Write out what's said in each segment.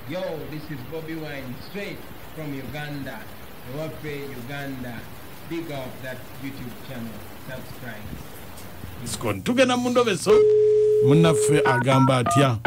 Yo, this is Bobby Wine, straight from Uganda. Wape Uganda. Big up that YouTube channel. Subscribe. Skon tugena mundobeso. Munaffe agamba atya.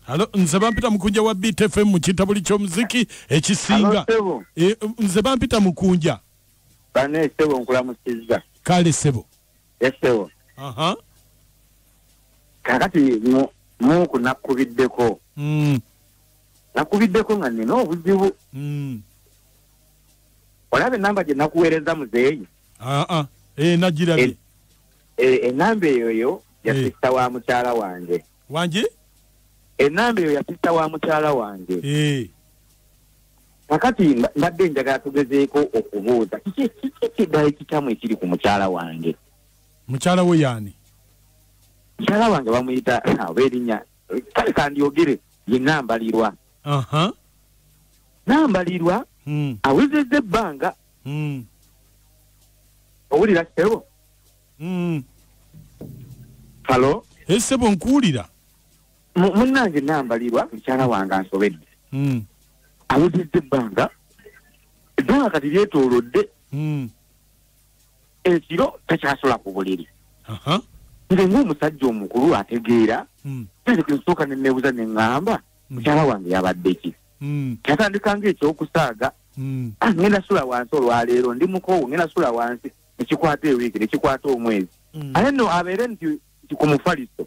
Halo, nze bampita Mukunja wa BTFM mu kitabuli ky'omuziki ekisinga. Nze bampita Mukunja. Bane sebo nkula musiza. Kale sebo. Sebo. Aha. Kakati mu kunakubiddeko. Nakubiddeko nga nina obuzibu. Olabe namba gye nakuweereza muzeeyi. Nagirabe. Enamba eyo ya sista wa mukyala wange. Wange? Enamba eyo ya sista wa mukyala wange. Kakati mbadde njagala tugezeeko okubuuza kiki ekiddala ekikyamu ekiri ku mukyala wange. Mukyala we yaani? Mukyala wange bamuyita ab'erinnya kale kandyogere ye Nambalirwa. Nambalirwa awezezza ebbanga. Owulira sebo? Halo? Sebo nkuwulira. Munnange Nambalirwa mukyala wange ansobedde. Awezezza ebbanga kati lyetoolodde. Ekiro takyasola ku buliri. Nze ng'omusajja omukulu ategeera kale kusooka ne neebuuza ne ŋŋamba mukyala wange yabadde ki. Yatandikanga ekyokusaaga ngenda sula wansi olwaleero ndi mukoowu ngenda sula wansi nekikwata ewiiki nekikwata omwezi ate nno abeere nti ku mufaliso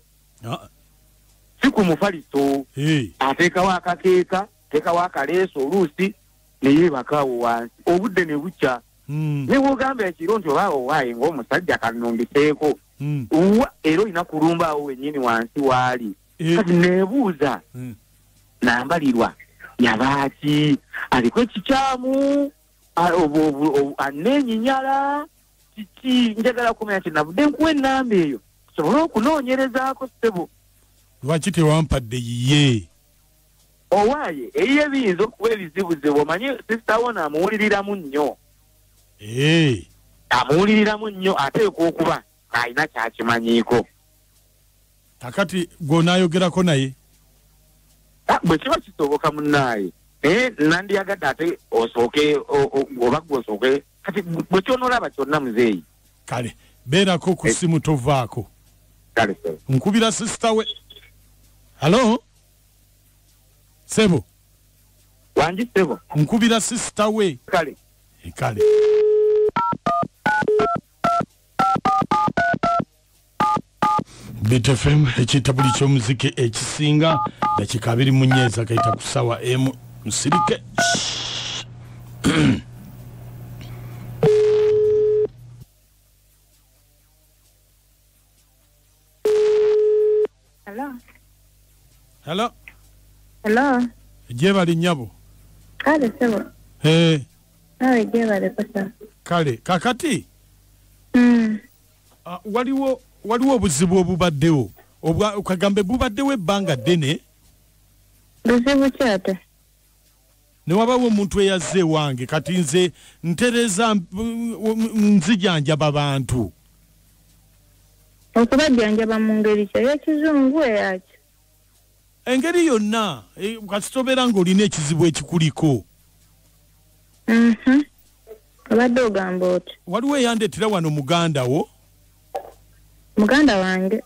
si ku mufaliso ateekawo akakeeka teekawo akaleeso oluusi neyeebakaawo wansi obudde ne bukya ne bw'ogamba ekiro nti oba owaaye ng'omusajja kanumbiseeko era olina kulumbaawo wennyini wansi waali kati neebuuza Nambalirwa yabaaki aliko ekikyamu aneenyinyala kiki njagala kumanya nti navudde nkuwa ennamba eyo sobole okunoonyerezaako sebo. Lwaki tewampadde yiye? Owaaye eyiye biyinza okuba ebizibuzibu omanye sisita wo amuwuliriramu nnyo. Amuwuliriramu nnyo ateekwa okuba alina kyakimanyiiko. Kakati gw'onaayogerako naye? Bwe kiba kisoboka munnaaye nandyagadde ate osooke oba gw'osooke kati bwe kyonoolaba kyonna muzeeyi. Kale beerako ku ssimu tovaako. Kale sebo. Nkubira sisita we. Halo? Sebo. Wangi sebo. Nkubira sisita we. Kale. Kale. BTFM ekitabuli ky'omuziki ekisinga dakika 2 mu nnyeza kayita ku ssawa emu musirike. Hello. Hello. Jebali nyabo. Kale sebo. Awe jebali kosa. Kale kakati. Waliwo obuzibu obubaddewo okagambe bubaddewo ebbanga ddene. Buzibu kyate. Ne wabawo omuntu eyazze wange kati nze ntereza nzijanjaba bantu. Okubajjanjaba mu ngeri ki ey'ekizungu eyaki? Engeri yonna kasitobera ng'olina ekizibu ekikuliko. Obadde ogamba oti? Waliwo eyandetera wano muganda wo. Muganda wange.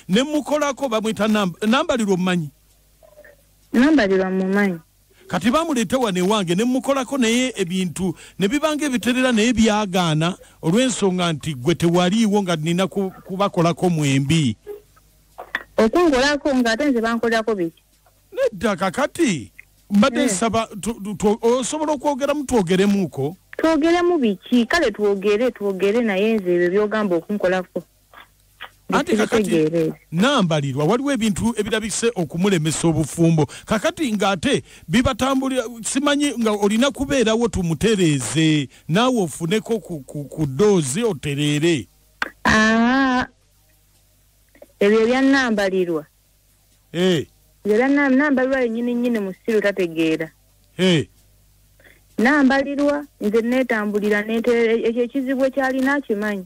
Ne mukolako bamwita Nambalirwa omumanyi? Nambalirwa mumanyi. Kati bamuleeta wane wange ne mukolako naye ebintu ne bibanga ebiterera naye byagaana olw'ensonga nti gwe tewaliiwo nga nina kubakolako mwembi. Okunkolako ng'ate nze bankolako biki? Nedda kakati mbadde nsaba osobola okwogeramu twogeremuuko. Twogeremu biki? Kale twogere naye nze ebyo by'ogamba okunkolako. Ate kakati nambalirwa waliwo ebintu ebirabise okumulemesa obufumbo kakati ngate bibatambulira simanyi nga olina kubeerawo tumutereeze naawe ofuneko ku doozi oterere. Ebyo byannambalirwa. Nambalirwa yennyini musiru tategeera. Nambalirwa nze neetambulira ekyo ekizibu ekyalina akimanyi.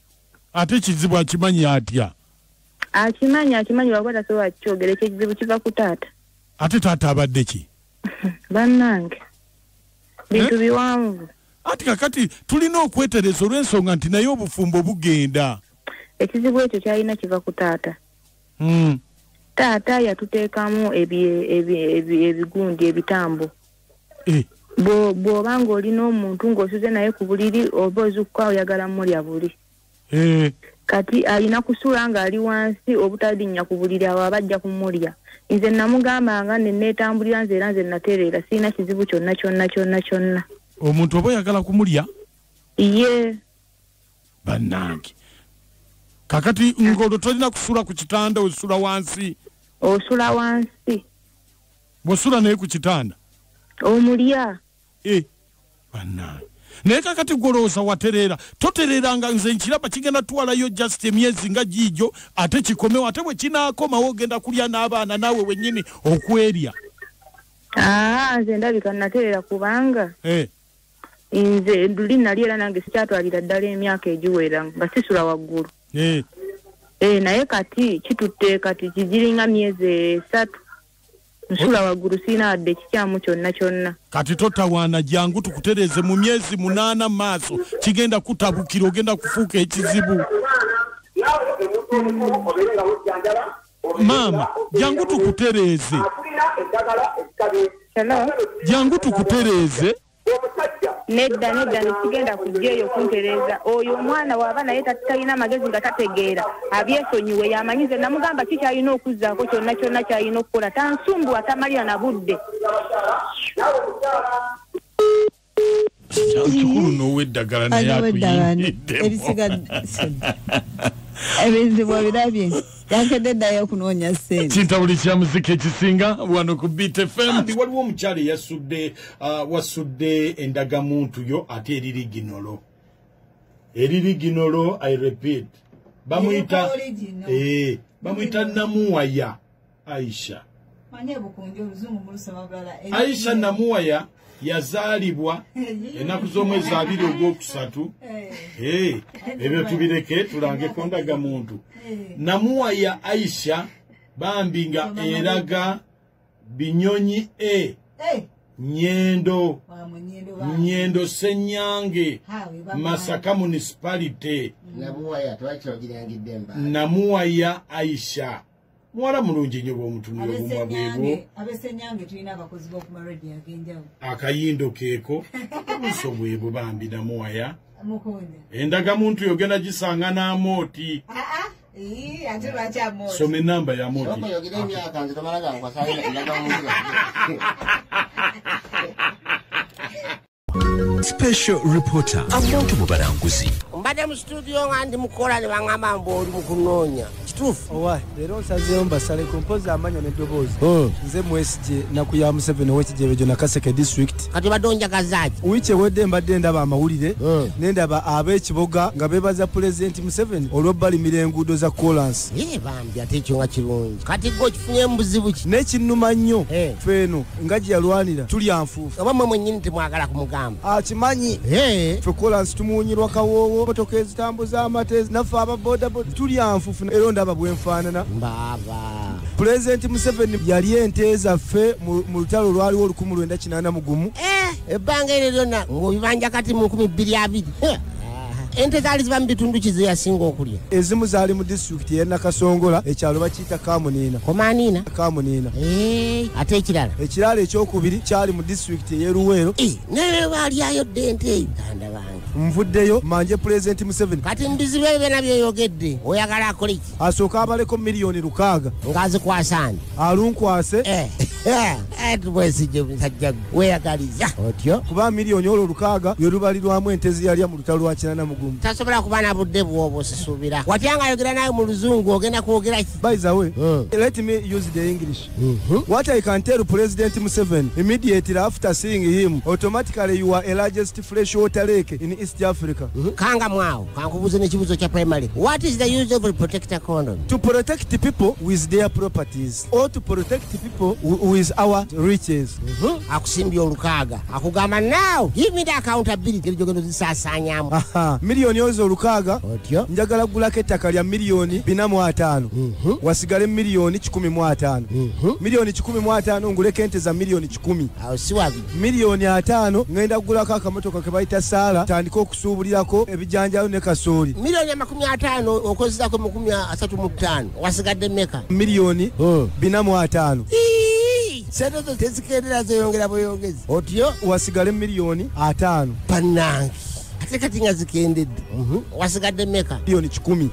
Ate ekizibu akimanyi atya? Akimanyi wakwata so wakyogera ekizibu kiva ku taata. Ate taata abadde ki? Bannange. Bintu biwanvu. Ati kakati tulina okwetereza olw'ensonga nti naye obufumbo bugenda. Ekizibu ekyo kyalina kiva ku taata. Taata yatuteekamu ebigundi ebitambo. Bw'obanga olina omuntu ng'osuze naye ku buliri oba ozukka oyagala mulya buli. Kati alina kusula nga ali wansi obutadinnya ku buliri awo abajja kumulya. Nze namugamba nga neetambulira nze era nze natereera sirina kizibu kyonna. Omuntu oba oyagala kumulya? Ye. Bannange. Kakati ng'olwo tolina kusula ku kitanda osula wansi? Osula wansi. Bw'osula naye ku kitanda? Omulya. Bannange. Naye kakati golowooza watereera totereeranga nze nkiraba kigenda twalayo just emyezi nga giijo ate kikomewo ate bwe kinaakomawo ogenda kulya n'abaana naawe wennyini okwerya. Nze ndabika natereera kubanga nze luli nali era nange sikyatwalira ddala emyaka egiwera nga sisula waggulu. Naye kati kitutte kati kigiringa myezi 3 nsula waggulu sirina wadde kikyamu kyonna. Kati totawaana jangu tukutereeze mu myezi 8 maaso kigenda kutabukira ogenda kufuuka ekizibu. Mama jangu tukutereeze. Jangu tukutereeze. Nedda nekigenda kujja eyo kuntereeza oyo omwana waaba naye talina magezi nga tategeera abyesonyiwe yamanyize namugamba kikyalina okuzzaako kyonna kyalina okukola tansumbuwa tamalira na budde. Kikulu n'oweddagala naye akuyimidde ebizibu birabye yankedde ddayo okunoonya ssente kintabuli kya muzika ekisinga wano ku Beat FM. Waliwo omukyala wasudde endagamuntu yo ate eririginolo I repeat bamuyita Namuwaya Aisha. Aisha Namuwaya yazaalibwa ennaku z'omwezi 2 ogwokusatu. Ebyo tubireke tulange ku ndagamuntu. Namuwaya Aisha bambinga eraga binyonyi Nyendo Senyange Masaka Municipality. Namuwaya Aisha mwala mulungi nnyo bw'omutunula obumwa bwebo. Abesenyange tulina abakozi b'okuma radio agenjawo. Akayindo keeko buso bwebo bambi Namuwaya. Mukunja. Endagamuntu yogenda gisanga n'amooti. Ate lwaki amooti? Soma enamba ya mooti. Special reporter Amuntu Mubaranguzi. Mbadde mu studio nga ndi mukola ne bangamba mboli mukunoonya. Kituufu. Owa, leero nsazeewo mbasale kumpoza amanya n'eddoboozi. Nze mwesije nakuya Museveni ow'ekijebejo na Kaseke district. Kati badonja gazaaki. Wiiki ewedde mbadde ndaba amawulire n'endaba ab'ekiboga nga beebaza Pulezidenti Museveni olw'obbalimira enguudo za kolansi. Bambi ate ekyo nga kirungi. Kati gwe okifunyemu buzibu ki? N'ekinnuma nnyo ffe eno nga gye yalwanira tulya nfuufu. Oba mmwe mwennyini temwagala kumugamba. Akimanyi ffe kolansi tumuwunyirwa kawoowo motoka ezitambuza amatezi naffe ababodaboda tulya nfuufu era ndaba bwenfaanana. Pulezidenti Museveni yali ente zaffe mu lutalo lwaliwo 1981. Ebbanga eryo lyonna ng'obibanja kati mu 2020. Ente zaali ziba mu bitundu ki ze yasinga okulya? Ezimu zaali mu disitulikiti y'e Nakasongola ekyalo bakiyita Kamuniina. Komaaniina? Kamuniina. Ate ekirala? Ekirala ekyokubiri kyali mu disitulikiti y'e Luweero. Naye baalyayo dde ente eyo ganda bange. Nvuddeyo manje Pulezidenti Museveni. Kati mu bizibu ebyo byonna by'oyogedde oyagala akole ki? Asooka abaleko miliyoni 600. Ng'azikwasa ani? Alunkwase. atubwesije musajja weyagaliza otyo kuba miliyoni olukaaga yerubalirwamu entezi yalya mu lutalo lwa kinana mugumu tasobola kuba na budde bwobo sisubira watyanga ayogera naye mu luzungu ogenda kwogera ki by the way let me use the English what I can tell President Museveni immediately after seeing him automatically you are a largest freshwater lake in East Africa kanga mwao kankubuze nekibuzo kya primary what is the use of a protector condom to protect people with their properties or to protect people with our riches akusimbye olukaaga akugamba now give me the accountability erijogendo zisasanyamu miliyoni ozo olukaaga otyo njagala gulako ettaka lya miliyoni 405 wasigale miliyoni 105 miliyoni 105 nguleko ente za miliyoni 10 awo siwabi miliyoni 5 ngenda gulako akamotoka ke bayita saala tandika okusuubulirako ebijanjalo ne kasooli miliyoni 50 okozesako 35 wasigadde meka miliyoni 405 sente zo tezikendera zeyongera bweyongezi otyo wasigale miliyoni 5 panange ate kati nga zikendedde wasigadde meka miliyoni 10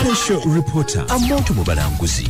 Special reporter amoto mu balanguzi